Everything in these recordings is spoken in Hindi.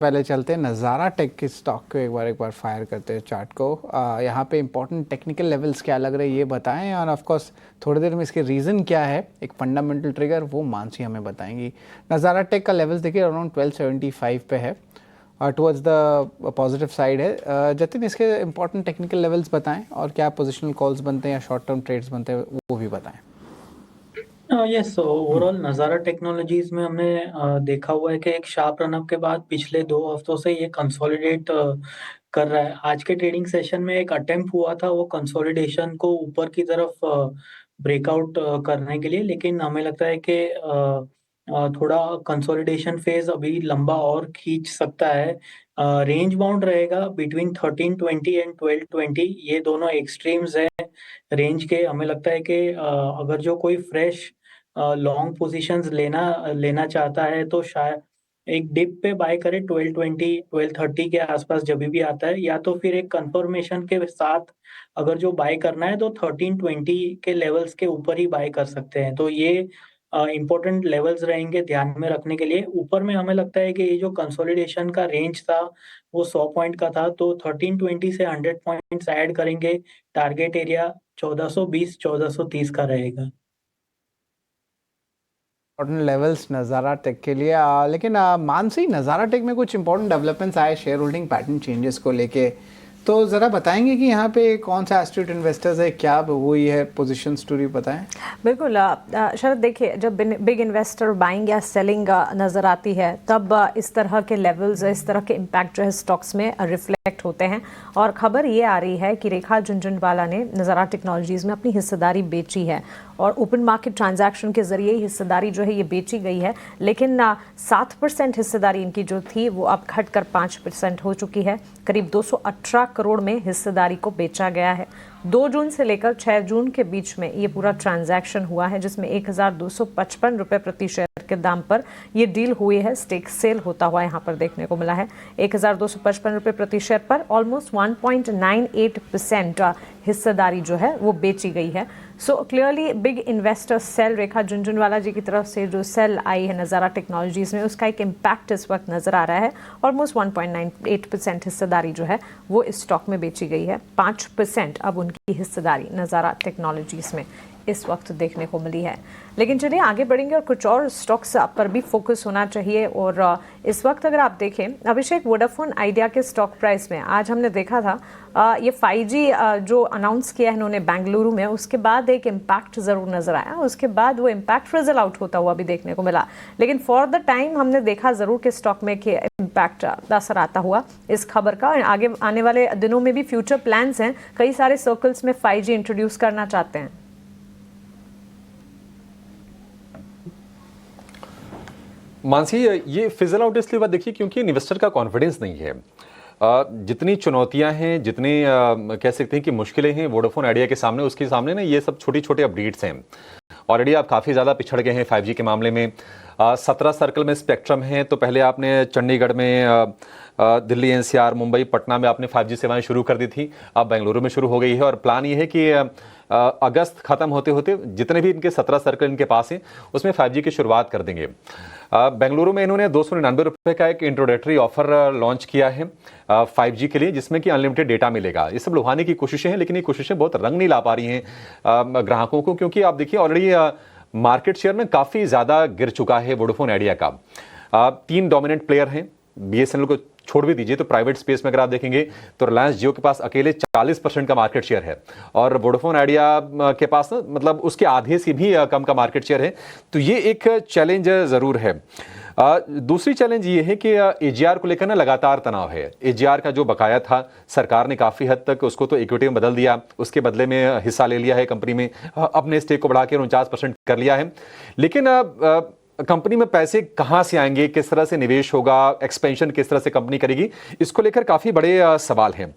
पहले चलते हैं नज़ारा टेक की स्टॉक को एक बार फायर करते हैं चार्ट को। यहाँ पे इंपॉर्टेंट टेक्निकल लेवल्स क्या लग रहे हैं ये बताएं, और ऑफ कोर्स थोड़ी देर में इसके रीज़न क्या है, एक फंडामेंटल ट्रिगर वो मानसी हमें बताएंगी। नज़ारा टेक का लेवल्स देखिए अराउंड 1275 पे है और टुवर्ड्स द पॉजिटिव साइड है। जतिन इसके इंपॉर्टेंट टेक्निकल लेवल्स बताएं और क्या पोजिशनल कॉल्स बनते हैं या शॉर्ट टर्म ट्रेड्स बनते हैं वो भी बताएं। यस, ओवरऑल नज़ारा टेक्नोलॉजीज में हमने देखा हुआ है कि एक शार्प रनअप के बाद पिछले 2 हफ्तों से ये कंसोलिडेट कर रहा है। आज के ट्रेडिंग सेशन में एक अटेम्प्ट हुआ था वो कंसोलिडेशन को ऊपर की तरफ ब्रेकआउट करने के लिए, लेकिन हमें लगता है कि थोड़ा कंसोलिडेशन फेज अभी लंबा और खींच सकता है। रेंज बाउंड रहेगा बिटवीन 1320 एंड 1220, ये दोनों एक्सट्रीम्स हैं रेंज के। हमें लगता है कि अगर जो कोई फ्रेश लॉन्ग पोजीशंस लेना लेना चाहता है तो शायद एक डिप पे बाय करे 1220 1230 के आसपास जब भी आता है, या तो फिर एक कंफर्मेशन के साथ अगर जो बाय करना है तो 1320 के लेवल्स के ऊपर ही बाय कर सकते हैं। तो ये इंपॉर्टेंट लेवल्स रहेंगे ध्यान में रखने के लिए। ऊपर में हमें लगता है कि ये जो कंसोलिडेशन का रेंज था वो 100 पॉइंट का था, तो 1320 से 100 पॉइंट्स ऐड करेंगे। टारगेट एरिया 1420 1430 का रहेगा। इंपॉर्टेंट लेवल्स नज़ारा टेक के लिए लेकिन मानसी नज़ारा टेक में कुछ इंपॉर्टेंट डेवलपमेंट्स आए शेयर होल्डिंग पैटर्न चेंजेस को लेके, तो ज़रा बताएंगे कि यहाँ पे कौन सा एस्ट्यूट इन्वेस्टर्स है, क्या हुई है पोजीशन स्टोरी बताएं। बिल्कुल शरद, देखिए जब बिग इन्वेस्टर बाइंग या सेलिंग नज़र आती है तब इस तरह के लेवल्स, इस तरह के इम्पैक्ट जो है स्टॉक्स में रिफ्लेक्ट होते हैं। और खबर ये आ रही है कि रेखा झुनझुनवाला ने नज़ारा टेक्नोलॉजीज़ में अपनी हिस्सेदारी बेची है और ओपन मार्केट ट्रांजैक्शन के जरिए हिस्सेदारी जो है ये बेची गई है। लेकिन 7% हिस्सेदारी इनकी जो थी वो अब घटकर 5% हो चुकी है। करीब 218 करोड़ में हिस्सेदारी को बेचा गया है। 2 जून से लेकर 6 जून के बीच में ये पूरा ट्रांजैक्शन हुआ है, जिसमें 1255 रुपये प्रति शेयर के दाम पर ये डील हुई है। स्टेक सेल होता हुआ यहाँ पर देखने को मिला है। 1255 रुपये प्रति शेयर पर ऑलमोस्ट 1.98% हिस्सेदारी जो है वो बेची गई है। So clearly big investor sale, Rekha Jhunjhunwala ji की तरफ से जो सेल आई है नज़ारा टेक्नोलॉजीज़ में, उसका एक इम्पैक्ट इस वक्त नज़र आ रहा है। ऑलमोस्ट 1.98% हिस्सेदारी जो है वो इस स्टॉक में बेची गई है। 5% अब उनकी हिस्सेदारी नज़ारा टेक्नोलॉजीज़ में इस वक्त देखने को मिली है। लेकिन चलिए आगे बढ़ेंगे और कुछ और स्टॉक्स पर भी फोकस होना चाहिए। और इस वक्त अगर आप देखें, अभिषेक, वोडाफोन आइडिया के स्टॉक प्राइस में आज हमने देखा था ये 5G जो अनाउंस किया है इन्होंने बेंगलुरु में, उसके बाद एक इम्पैक्ट ज़रूर नज़र आया। उसके बाद वो इम्पैक्ट फिजल आउट होता हुआ भी देखने को मिला। लेकिन फॉर द टाइम हमने देखा ज़रूर कि स्टॉक में कि इम्पैक्ट असर आता हुआ इस खबर का। आगे आने वाले दिनों में भी फ्यूचर प्लान्स हैं, कई सारे सर्कल्स में 5G इंट्रोड्यूस करना चाहते हैं। मानसी, ये फिजल आउट इसलिए बात देखिए क्योंकि इन्वेस्टर का कॉन्फिडेंस नहीं है। जितनी चुनौतियां हैं, जितनी कह सकते हैं कि मुश्किलें हैं वोडाफोन आइडिया के सामने, उसके सामने ना ये सब छोटी छोटे अपडेट्स हैं। ऑलरेडी आप काफ़ी ज़्यादा पिछड़ गए हैं 5G के मामले में। 17 सर्कल में स्पेक्ट्रम है, तो पहले आपने चंडीगढ़ में, दिल्ली NCR, मुंबई, पटना में आपने 5G सेवाएं शुरू कर दी थी। अब बेंगलुरु में शुरू हो गई है और प्लान ये है कि अगस्त खत्म होते होते जितने भी इनके 17 सर्कल इनके पास हैं उसमें 5G की शुरुआत कर देंगे। बेंगलुरु में इन्होंने 299 रुपये का एक इंट्रोडक्टरी ऑफर लॉन्च किया है 5G के लिए, जिसमें कि अनलिमिटेड डेटा मिलेगा। ये सब लुभाने की कोशिशें हैं, लेकिन ये कोशिशें बहुत रंग नहीं ला पा रही हैं ग्राहकों को, क्योंकि आप देखिए ऑलरेडी मार्केट शेयर में काफ़ी ज़्यादा गिर चुका है वोडाफोन आइडिया का। 3 डोमिनेंट प्लेयर हैं, BSNL को छोड़ भी दीजिए तो प्राइवेट स्पेस में अगर आप देखेंगे तो रिलायंस जियो के पास अकेले 40% का मार्केट शेयर है और वोडाफोन आइडिया के पास ना मतलब उसके आधे से भी कम का मार्केट शेयर है। तो ये एक चैलेंज ज़रूर है। दूसरी चैलेंज ये है कि AGR को लेकर ना लगातार तनाव है। AGR का जो बकाया था सरकार ने काफ़ी हद तक उसको तो इक्विटी में बदल दिया, उसके बदले में हिस्सा ले लिया है कंपनी में, अपने स्टेक को बढ़ा के 49% कर लिया है। लेकिन कंपनी में पैसे कहां से आएंगे, किस तरह से निवेश होगा, एक्सपेंशन किस तरह से कंपनी करेगी, इसको लेकर काफ़ी बड़े सवाल हैं।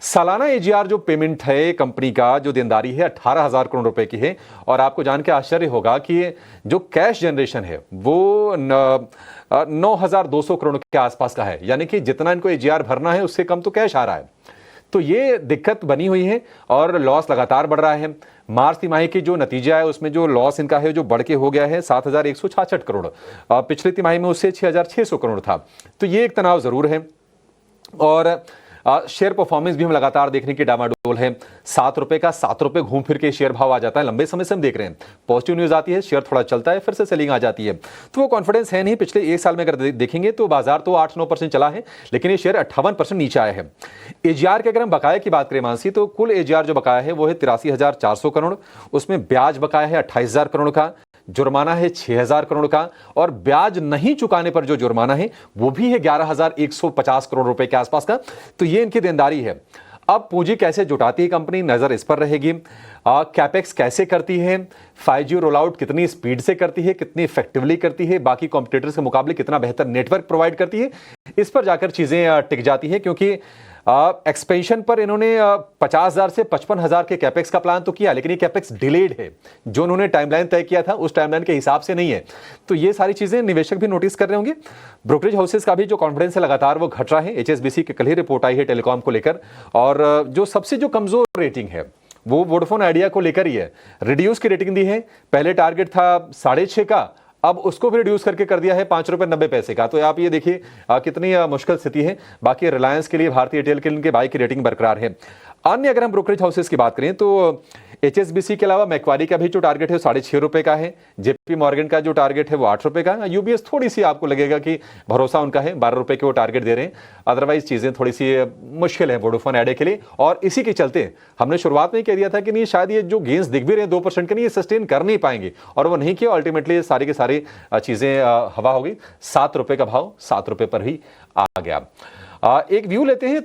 सालाना AGR जो पेमेंट है कंपनी का, जो देनदारी है 18,000 करोड़ रुपए की है और आपको जान के आश्चर्य होगा कि जो कैश जनरेशन है वो 9,200 करोड़ के आसपास का है। यानी कि जितना इनको AGR भरना है उससे कम तो कैश आ रहा है। तो ये दिक्कत बनी हुई है और लॉस लगातार बढ़ रहा है। मार्च तिमाही की जो नतीजा है उसमें जो लॉस इनका है जो बढ़ के हो गया है 7,166 करोड़, पिछली तिमाही में उससे 6,600 करोड़ था। तो ये एक तनाव जरूर है। और शेयर परफॉर्मेंस भी हम लगातार देखने की डामाडोल है। 7 रुपए का 7 रुपए घूम फिर के शेयर भाव आ जाता है, लंबे समय से हम देख रहे हैं। पॉजिटिव न्यूज आती है, शेयर थोड़ा चलता है, फिर से सेलिंग आ जाती है। तो वो कॉन्फिडेंस है नहीं। पिछले एक साल में अगर देखेंगे तो बाजार तो 8-9% चला है, लेकिन ये शेयर 58% नीचे आया है। एजीआर के अगर हम बकाया की बात करें मानसी, तो कुल एजीआर जो बकाया है वो है 83,400 करोड़। उसमें ब्याज बकाया है 28,000 करोड़ का, जुर्माना है 6,000 करोड़ का, और ब्याज नहीं चुकाने पर जो जुर्माना है वो भी है 11,150 करोड़ रुपए के आसपास का। तो ये इनकी देनदारी है। अब पूंजी कैसे जुटाती है कंपनी, नजर इस पर रहेगी। कैपेक्स कैसे करती है, 5G रोल आउट कितनी स्पीड से करती है, कितनी इफेक्टिवली करती है, बाकी कॉम्पिटिटर्स के मुकाबले कितना बेहतर नेटवर्क प्रोवाइड करती है, इस पर जाकर चीजें टिक जाती है। क्योंकि एक्सपेंशन पर इन्होंने 50,000 से 55,000 के कैपेक्स का प्लान तो किया, लेकिन ये कैपेक्स डिलेड है। जो उन्होंने टाइमलाइन तय किया था उस टाइमलाइन के हिसाब से नहीं है। तो ये सारी चीजें निवेशक भी नोटिस कर रहे होंगे। ब्रोकरेज हाउसेस का भी जो कॉन्फिडेंस है लगातार वो घट रहा है। HSBC की कल ही रिपोर्ट आई है टेलीकॉम को लेकर, और जो सबसे जो कमजोर रेटिंग है वो वोडाफोन आइडिया को लेकर ही है। रिड्यूस की रेटिंग दी है, पहले टारगेट था 6.5 का, अब उसको भी रिड्यूस करके कर दिया है 5 रुपए 90 पैसे का। तो आप ये देखिए कितनी मुश्किल स्थिति है। बाकी रिलायंस के लिए, भारतीय एयरटेल के लिए इनके बाई की रेटिंग बरकरार है। अन्य अगर हम ब्रोकरेज हाउसेस की बात करें तो HSBC के अलावा मैक्वारी का भी जो टारगेट है 6.5 रुपए का है। JP मॉर्गन का जो टारगेट है वो 8 रुपए का है। UBS थोड़ी सी आपको लगेगा कि भरोसा उनका है, 12 रुपए के वो टारगेट दे रहे हैं। अदरवाइज चीजें थोड़ी सी मुश्किल है वोडाफोन आइडिया के लिए, और इसी के चलते हमने शुरुआत में कह दिया था कि नहीं, शायद ये जो गेंस दिख भी रहे हैं 2% के, नहीं, ये सस्टेन कर नहीं पाएंगे, और वो नहीं किया। अल्टीमेटली सारी की सारी चीजें हवा हो गई। 7 रुपए का भाव 7 रुपए पर ही आ गया। एक व्यू लेते हैं।